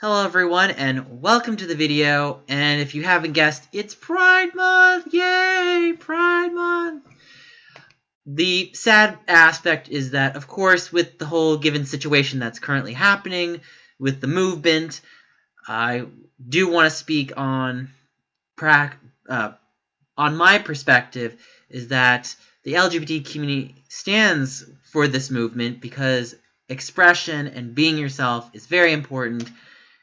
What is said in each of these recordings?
Hello everyone and welcome to the video, and if you haven't guessed, it's Pride Month! Yay! Pride Month! The sad aspect is that, of course, with the whole given situation that's currently happening with the movement, I do want to speak on my perspective is that the LGBT community stands for this movement because expression and being yourself is very important.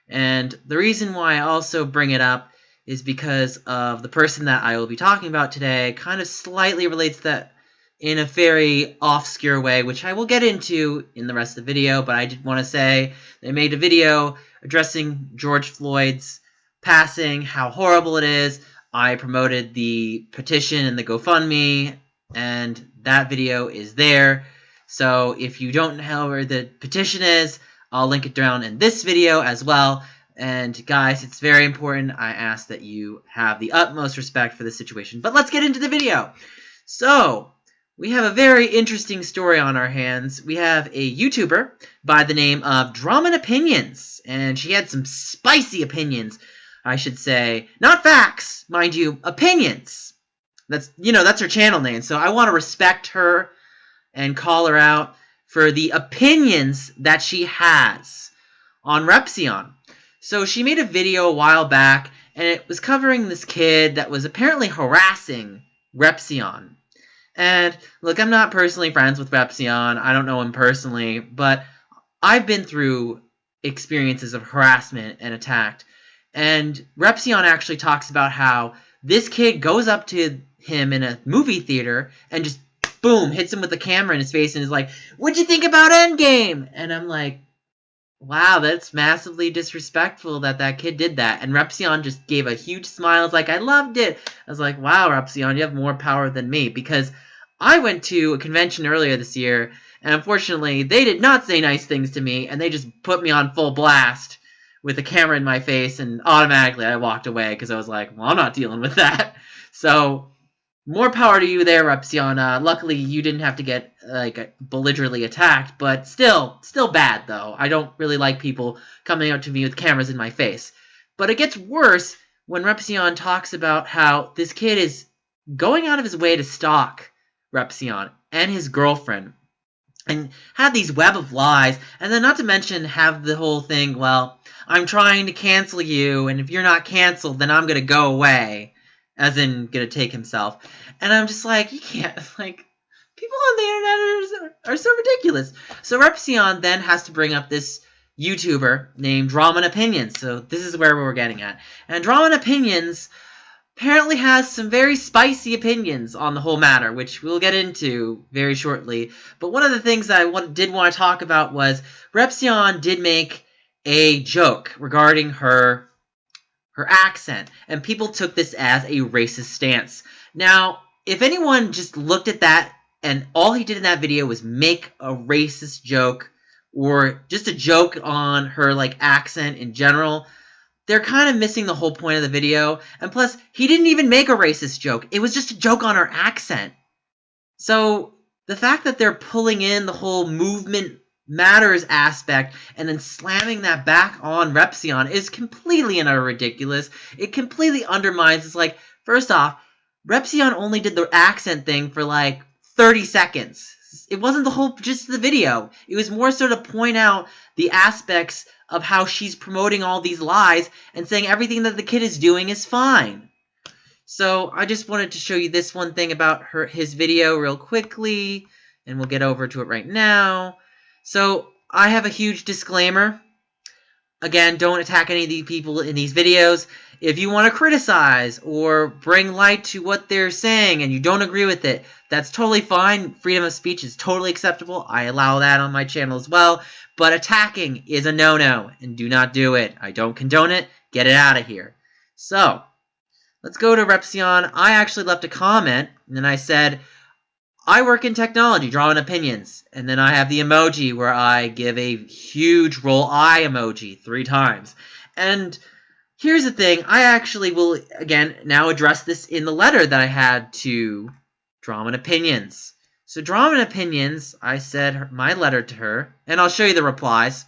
And the reason why I also bring it up is because of the person that I will be talking about today kind of slightly relates to that in a very obscure way, which I will get into in the rest of the video, but I did want to say they made a video addressing George Floyd's passing, how horrible it is. I promoted the petition and the GoFundMe, and that video is there. So if you don't know where the petition is, I'll link it down in this video as well. And guys, it's very important. I ask that you have the utmost respect for this situation. But let's get into the video. So, we have a very interesting story on our hands. We have a YouTuber by the name of Drama and Opinions. And she had some spicy opinions, I should say. Not facts, mind you, opinions. That's her channel name. So I want to respect her and call her out for the opinions that she has on Repzion. So she made a video a while back, and it was covering this kid that was apparently harassing Repzion. And look, I'm not personally friends with Repzion. I don't know him personally, but I've been through experiences of harassment and attack. And Repzion actually talks about how this kid goes up to him in a movie theater and just boom, hits him with the camera in his face and is like, "What'd you think about Endgame?" And I'm like, wow, that's massively disrespectful that kid did that. And Repzion just gave a huge smile. It's like, I loved it. I was like, wow, Repzion, you have more power than me. Because I went to a convention earlier this year, and unfortunately, they did not say nice things to me, and they just put me on full blast with a camera in my face, and automatically I walked away because I was like, well, I'm not dealing with that. So more power to you there, Repzion. Luckily, you didn't have to get belligerently attacked, but still bad though. I don't really like people coming up to me with cameras in my face. But it gets worse when Repzion talks about how this kid is going out of his way to stalk Repzion and his girlfriend, and have these web of lies, and then not to mention have the whole thing, well, I'm trying to cancel you, and if you're not canceled, then I'm gonna go away. As in, gonna take himself. And I'm just like, you can't, like, people on the internet are so ridiculous. So Repzion then has to bring up this YouTuber named Drama and Opinions. So this is where we're getting at. And Drama and Opinions apparently has some very spicy opinions on the whole matter, which we'll get into very shortly. But one of the things that I did want to talk about was Repzion did make a joke regarding her accent, and people took this as a racist stance. Now, if anyone just looked at that and all he did in that video was make a racist joke or just a joke on her accent in general, they're kind of missing the whole point of the video. And plus, he didn't even make a racist joke. It was just a joke on her accent. So the fact that they're pulling in the whole movement matters aspect and then slamming that back on Repzion is completely and utter ridiculous. It completely undermines. It's like, first off, Repzion only did the accent thing for 30 seconds. It wasn't the whole gist of the video. It was more so to point out the aspects of how she's promoting all these lies and saying everything that the kid is doing is fine. So I just wanted to show you this one thing about his video real quickly, and we'll get over to it right now. So I have a huge disclaimer. Again, don't attack any of the people in these videos. If you want to criticize or bring light to what they're saying and you don't agree with it, that's totally fine. Freedom of speech is totally acceptable. I allow that on my channel as well. But attacking is a no-no, and do not do it. I don't condone it. Get it out of here. So, let's go to Repzion. I actually left a comment, and then I said, I work in technology, drawing opinions. And then I have the emoji where I give a huge roll eye emoji 3 times. And here's the thing. I actually will, again, now address this in the letter that I had to Drama and Opinions. So Drama and Opinions, I said my letter to her, and I'll show you the replies.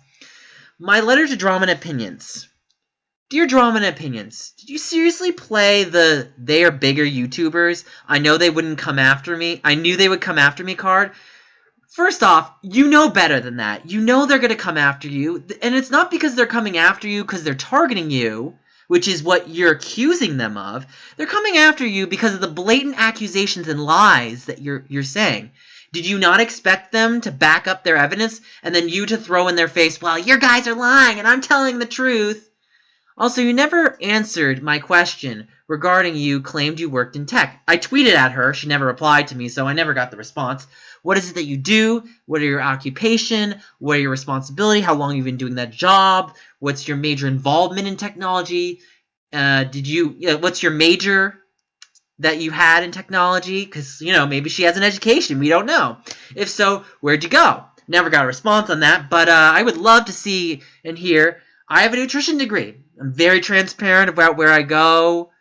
My letter to Drama and Opinions. Dear Drama and Opinions, did you seriously play the "they are bigger YouTubers? I know they wouldn't come after me. I knew they would come after me" card? First off, you know better than that. You know they're going to come after you. And it's not because they're coming after you because they're targeting you, which is what you're accusing them of. They're coming after you because of the blatant accusations and lies that you're saying. Did you not expect them to back up their evidence and then you to throw in their face, well, your guys are lying and I'm telling the truth? Also, you never answered my question regarding you claimed you worked in tech. I tweeted at her. She never replied to me, so I never got the response. What is it that you do? What are your occupation? What are your responsibility? How long have you been doing that job? What's your major involvement in technology? What's your major that you had in technology? Because, maybe she has an education. We don't know. If so, where'd you go? Never got a response on that, but I would love to see and hear. I have a nutrition degree. I'm very transparent about where I go.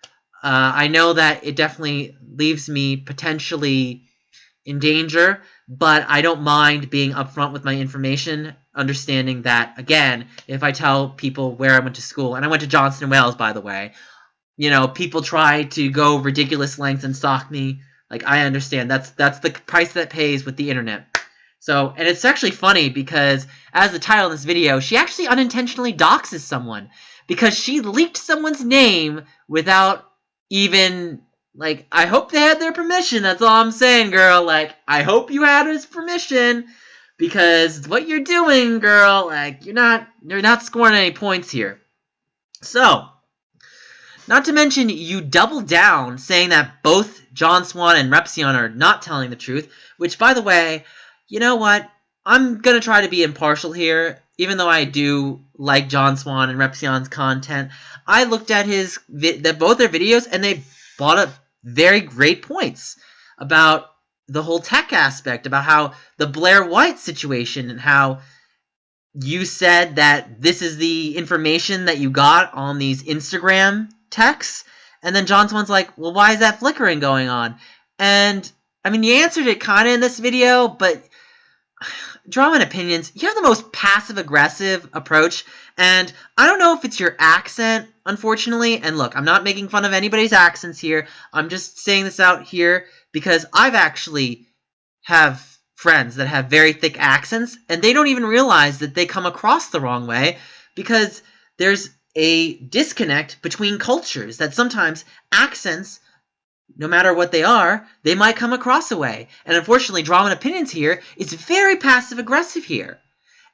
I know that it definitely leaves me potentially in danger, but I don't mind being upfront with my information, understanding that, again, if I tell people where I went to school, and I went to Johnson & Wales, by the way, people try to go ridiculous lengths and stalk me. Like, I understand. That's the price that pays with the internet. So, and it's actually funny because, as the title of this video, she actually unintentionally doxes someone because she leaked someone's name without even, I hope they had their permission. That's all I'm saying, girl. I hope you had his permission because what you're doing, girl, you're not scoring any points here. So, not to mention, you double down saying that both John Swan and Repsion are not telling the truth, which, by the way, you know what? I'm going to try to be impartial here, even though I do like John Swan and Repsion's content. I looked at both their videos, and they brought up very great points about the whole tech aspect, about how the Blair White situation and how you said that this is the information that you got on these Instagram texts, and then John Swan's like, well, why is that flickering going on? And, I mean, you answered it kind of in this video, but Drama and Opinions, you have the most passive-aggressive approach, and I don't know if it's your accent, unfortunately, and look, I'm not making fun of anybody's accents here, I'm just saying this out here because I've actually have friends that have very thick accents, and they don't even realize that they come across the wrong way because there's a disconnect between cultures, that sometimes accents, no matter what they are, they might come across a way. And unfortunately, Drama and Opinions here is very passive-aggressive here.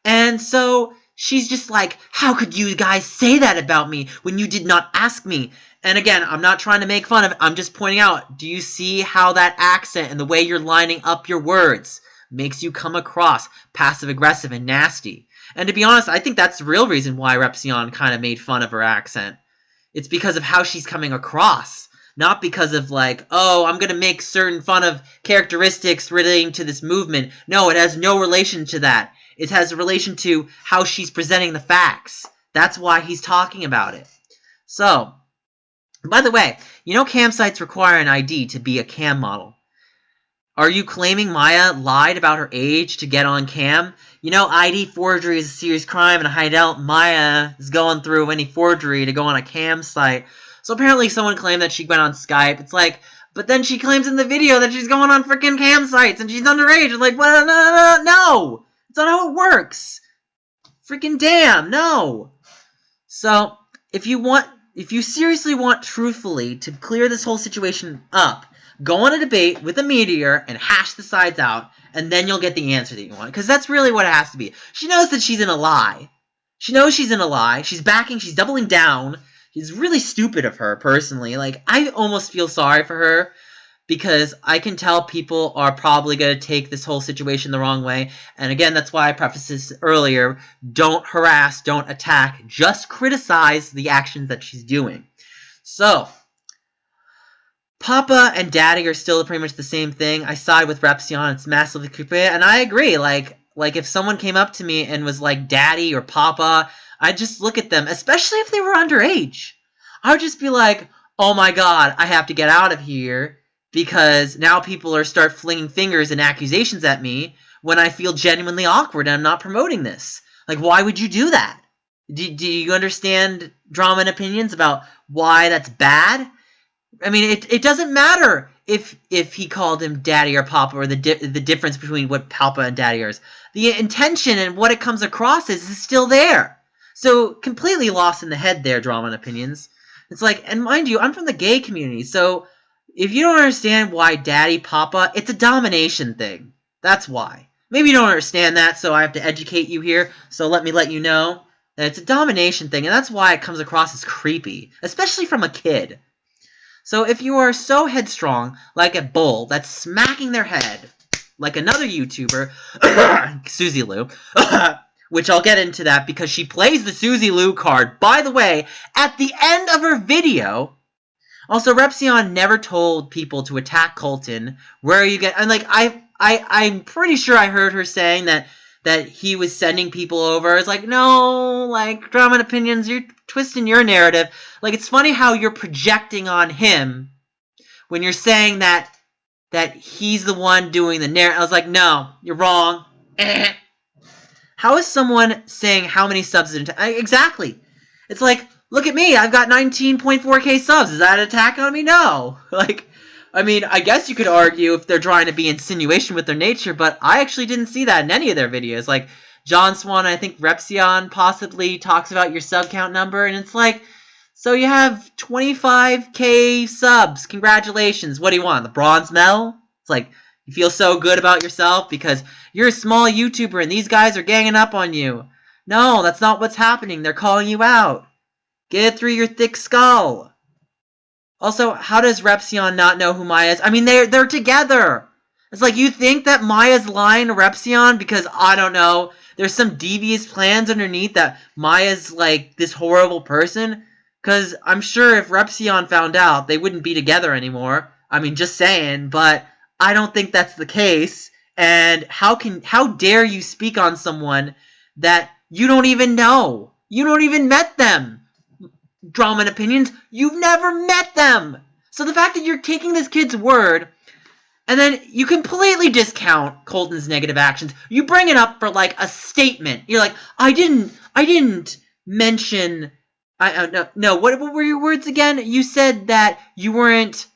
And so she's just like, how could you guys say that about me when you did not ask me? And again, I'm not trying to make fun of it. I'm just pointing out, do you see how that accent and the way you're lining up your words makes you come across passive-aggressive and nasty? And to be honest, I think that's the real reason why Repsion kind of made fun of her accent. It's because of how she's coming across. Not because of oh, I'm going to make certain fun of characteristics relating to this movement. No, it has no relation to that. It has a relation to how she's presenting the facts. That's why he's talking about it. So, by the way, cam sites require an ID to be a cam model. Are you claiming Maya lied about her age to get on cam? ID forgery is a serious crime, and I doubt Maya is going through any forgery to go on a cam site. So apparently someone claimed that she went on Skype. It's but then she claims in the video that she's going on freaking cam sites and she's underage. It's well, no! It's not how it works. Freaking damn, no! So, if you seriously want truthfully to clear this whole situation up, go on a debate with a meteor and hash the sides out, and then you'll get the answer that you want. Because that's really what it has to be. She knows that she's in a lie. She knows she's in a lie. She's doubling down. It's really stupid of her, personally. I almost feel sorry for her because I can tell people are probably going to take this whole situation the wrong way. And again, that's why I prefaced this earlier. Don't harass, don't attack, just criticize the actions that she's doing. So, Papa and Daddy are still pretty much the same thing. I side with Repsion. It's massively creepy, and I agree. If someone came up to me and was like Daddy or Papa, I'd just look at them, especially if they were underage. I would just be like, oh my god, I have to get out of here because now people are start flinging fingers and accusations at me when I feel genuinely awkward and I'm not promoting this. Why would you do that? Do you understand drama and opinions about why that's bad? I mean, it doesn't matter if he called him daddy or papa, or the difference between what papa and daddy is. The intention and what it comes across is still there. So completely lost in the head there, drama and opinions. It's like, and mind you, I'm from the gay community, so if you don't understand why daddy, papa, it's a domination thing. That's why. Maybe you don't understand that, so I have to educate you here. So let me let you know that it's a domination thing, and that's why it comes across as creepy, especially from a kid. So if you are so headstrong, like a bull that's smacking their head, like another YouTuber, Susie Lou, which I'll get into that because she plays the Susie Lou card, by the way, at the end of her video. Also, Repsion never told people to attack Colton. Where are you get? And like I'm pretty sure I heard her saying that he was sending people over. It's like, no, like, drama and opinions, you're twisting your narrative. Like, it's funny how you're projecting on him when you're saying that he's the one doing the narrative. I was like, no, you're wrong. How is someone saying how many subs? Exactly. It's like, look at me, I've got 19.4k subs. Is that an attack on me? No. Like, I mean, I guess you could argue if they're trying to be insinuation with their nature, but I actually didn't see that in any of their videos. Like, John Swan, I think Repsion possibly talks about your sub count number, and it's like, so you have 25k subs. Congratulations. What do you want? The bronze medal? It's like, you feel so good about yourself because you're a small YouTuber and these guys are ganging up on you. No, that's not what's happening. They're calling you out. Get it through your thick skull. Also, how does Repsion not know who Maya is? I mean, they're together. It's like, you think that Maya's lying to Repsion because, I don't know, there's some devious plans underneath that Maya's like this horrible person? Because I'm sure if Repsion found out, they wouldn't be together anymore. I mean, just saying, but I don't think that's the case. And how dare you speak on someone that you don't even know? You don't even met them. Drama and opinions, you've never met them. So the fact that you're taking this kid's word and then you completely discount Colton's negative actions, you bring it up for like a statement. You're like, I didn't mention. No. What were your words again? You said that you weren't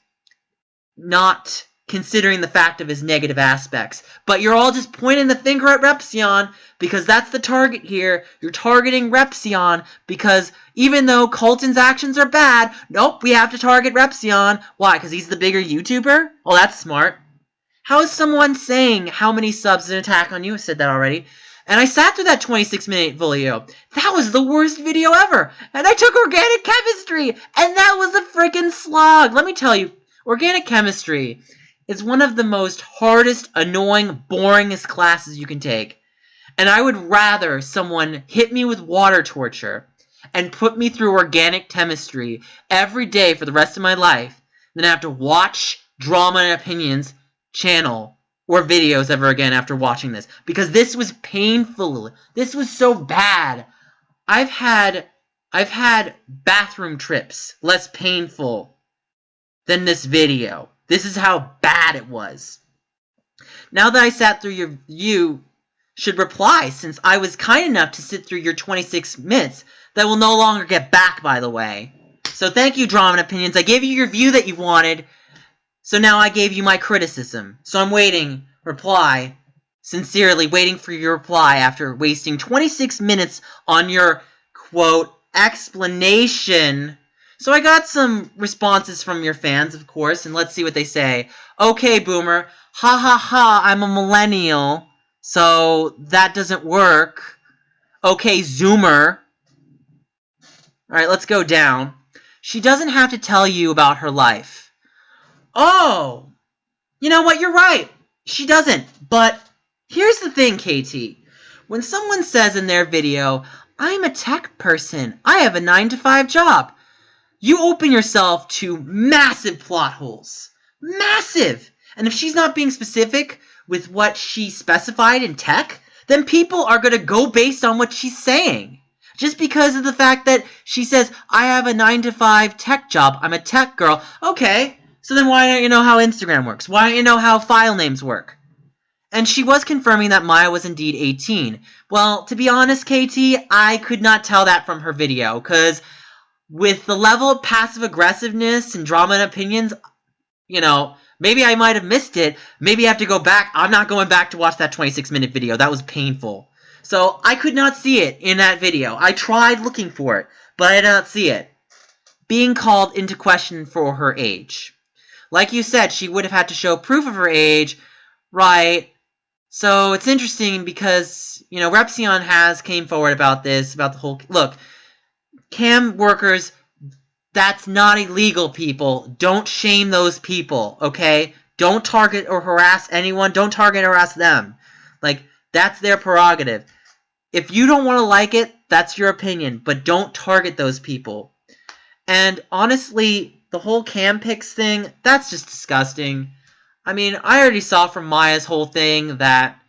not considering the fact of his negative aspects. But you're all just pointing the finger at Repsion because that's the target here. You're targeting Repsion because even though Colton's actions are bad, nope, we have to target Repsion. Why? Because he's the bigger YouTuber? Well, that's smart. How is someone saying how many subs is an attack on you? I said that already. And I sat through that 26-minute video. That was the worst video ever. And I took organic chemistry. And that was a freaking slog. Let me tell you, organic chemistry is one of the most hardest, annoying, boringest classes you can take. And I would rather someone hit me with water torture and put me through organic chemistry every day for the rest of my life than have to watch Drama and Opinions channel or videos ever again after watching this. Because this was painful. This was so bad. I've had bathroom trips less painful than this video. This is how bad it was. Now that I sat through you should reply, since I was kind enough to sit through your 26 minutes that will no longer get back, by the way. So thank you, Drama and Opinions. I gave you your view that you wanted, so now I gave you my criticism. So I'm waiting. Reply. Sincerely waiting for your reply after wasting 26 minutes on your, quote, explanation. So I got some responses from your fans, of course, and let's see what they say. Okay, Boomer. Ha ha ha, I'm a millennial, so that doesn't work. Okay, Zoomer. Alright, let's go down. She doesn't have to tell you about her life. Oh! You know what, you're right. She doesn't. But here's the thing, KT. When someone says in their video, I'm a tech person, I have a 9-to-5 job, you open yourself to massive plot holes. Massive! And if she's not being specific with what she specified in tech, then people are going to go based on what she's saying. Just because of the fact that she says, I have a 9-to-5 tech job, I'm a tech girl. Okay, so then why don't you know how Instagram works? Why don't you know how file names work? And she was confirming that Maya was indeed 18. Well, to be honest, KT, I could not tell that from her video, because with the level of passive aggressiveness and drama and opinions, maybe I might have missed it. Maybe I have to go back. I'm not going back to watch that 26-minute video. That was painful. So I could not see it in that video. I tried looking for it, but I did not see it. Being called into question for her age. Like you said, she would have had to show proof of her age, right? So it's interesting because, Repsion has came forward about this, about the whole... Look, cam workers, that's not illegal, people. Don't shame those people, okay? Don't target or harass anyone. Don't target or harass them. Like, that's their prerogative. If you don't want to like it, that's your opinion, but don't target those people. And honestly, the whole cam pics thing, that's just disgusting. I mean, I already saw from Maya's whole thing that,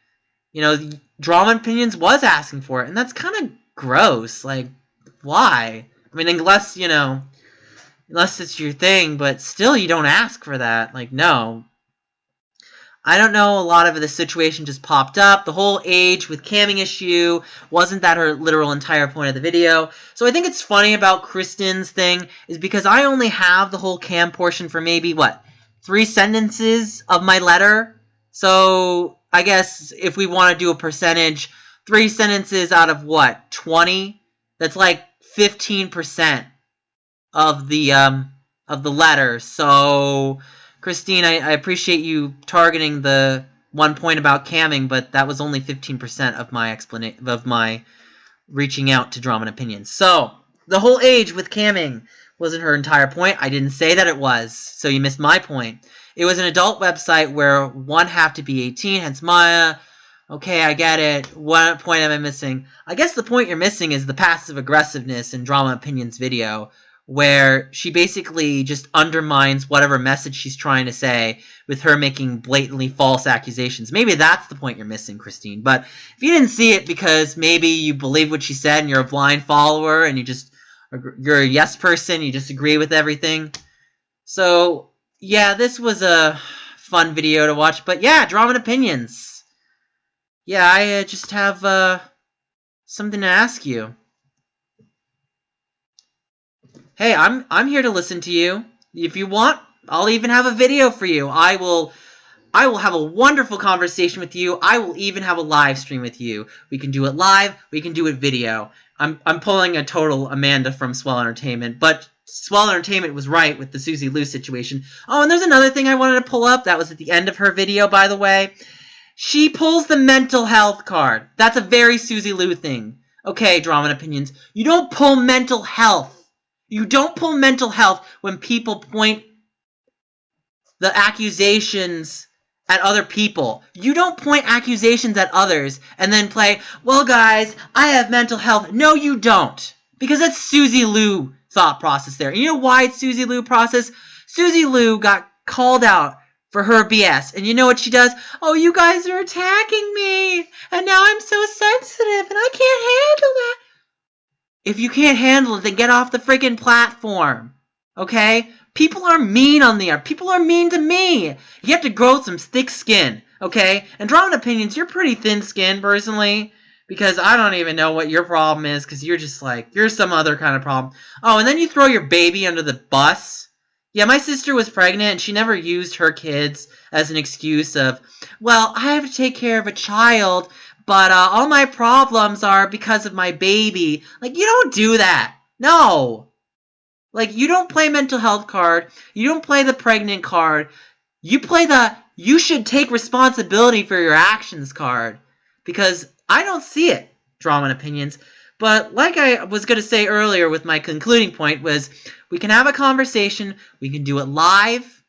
Drama Opinions was asking for it, and that's kind of gross. Like, why? I mean, unless it's your thing, but still you don't ask for that. Like, no. I don't know, a lot of the situation just popped up. The whole age with camming issue wasn't that her literal entire point of the video. So I think it's funny about Kristen's thing is because I only have the whole cam portion for maybe, 3 sentences of my letter? So I guess if we want to do a percentage, 3 sentences out of 20? That's like 15% of the letter. So Christine, I appreciate you targeting the one point about camming, but that was only 15% of my explanation of my reaching out to Drama and Opinions. So the whole age with camming wasn't her entire point. I didn't say that it was, so you missed my point. It was an adult website where one have to be 18, hence Maya. Okay, I get it. What point am I missing? I guess the point you're missing is the passive aggressiveness in Drama Opinions video, where she basically just undermines whatever message she's trying to say with her making blatantly false accusations. Maybe that's the point you're missing, Christine. But if you didn't see it because maybe you believe what she said and you're a blind follower and you're a yes person, you just agree with everything. So, yeah, this was a fun video to watch. But yeah, Drama and Opinions. Yeah, I just have something to ask you. Hey, I'm here to listen to you. If you want, I'll even have a video for you. I will have a wonderful conversation with you. I will even have a live stream with you. We can do it live. We can do it video. I'm pulling a total Amanda from Swell Entertainment, but Swell Entertainment was right with the Susie Lou situation. Oh, and there's another thing I wanted to pull up. That was at the end of her video, by the way. She pulls the mental health card. That's a very Susie Lou thing. Okay, Drama and Opinions. You don't pull mental health. You don't pull mental health when people point the accusations at other people. You don't point accusations at others and then play, well, guys, I have mental health. No, you don't. Because that's Susie Lou thought process there. And you know why it's Susie Lou process? Susie Lou got called out for her BS. And you know what she does? Oh, you guys are attacking me. And now I'm so sensitive and I can't handle that. If you can't handle it, then get off the freaking platform. Okay? People are mean on the air. People are mean to me. You have to grow some thick skin. Okay? And Drama Opinions, you're pretty thin-skinned, personally. Because I don't even know what your problem is. Because you're just like, you're some other kind of problem. Oh, and then you throw your baby under the bus. Yeah, my sister was pregnant and she never used her kids as an excuse of, well, I have to take care of a child, but all my problems are because of my baby. Like, you don't do that. No. Like, you don't play mental health card. You don't play the pregnant card. You play the you should take responsibility for your actions card. Because I don't see it, Drama and Opinions. But like I was going to say earlier with my concluding point was, we can have a conversation. We can do it live.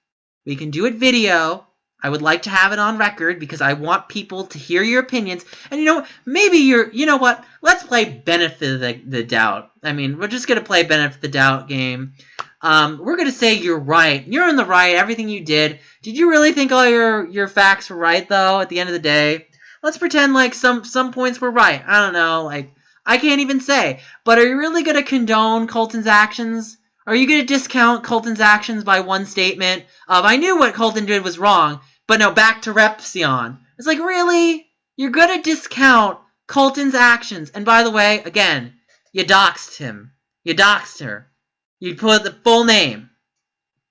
We can do it video. I would like to have it on record because I want people to hear your opinions. And maybe you know what? Let's play benefit of the doubt. I mean, we're just going to play benefit of the doubt game. We're going to say you're right. You're in the right. Everything you did. Did you really think all your facts were right, though, at the end of the day? Let's pretend like some points were right. I don't know. Like, I can't even say. But are you really going to condone Colton's actions? Are you going to discount Colton's actions by one statement of, I knew what Colton did was wrong, but no, back to Repsion. It's like, really? You're gonna discount Colton's actions. And by the way, again, you doxed him. You doxed her. You put the full name.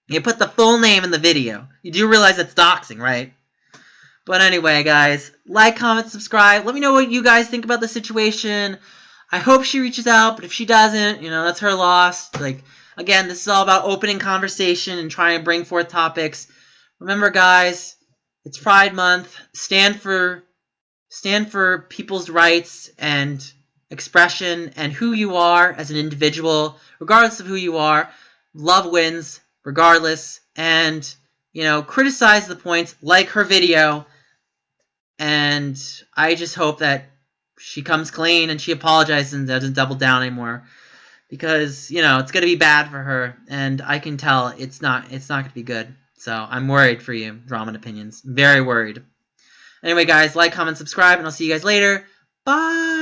You put the full name in the video. You do realize that's doxing, right? But anyway, guys, like, comment, subscribe. Let me know what you guys think about the situation. I hope she reaches out, but if she doesn't, that's her loss. Like, again, this is all about opening conversation and trying to bring forth topics. Remember, guys, it's Pride Month. Stand for people's rights and expression and who you are as an individual, regardless of who you are. Love wins, regardless. And, criticize the points, like her video. And I just hope that she comes clean and she apologizes and doesn't double down anymore. Because, it's going to be bad for her. And I can tell it's not going to be good. So I'm worried for you, Drama and Opinions. Very worried. Anyway, guys, like, comment, subscribe, and I'll see you guys later. Bye!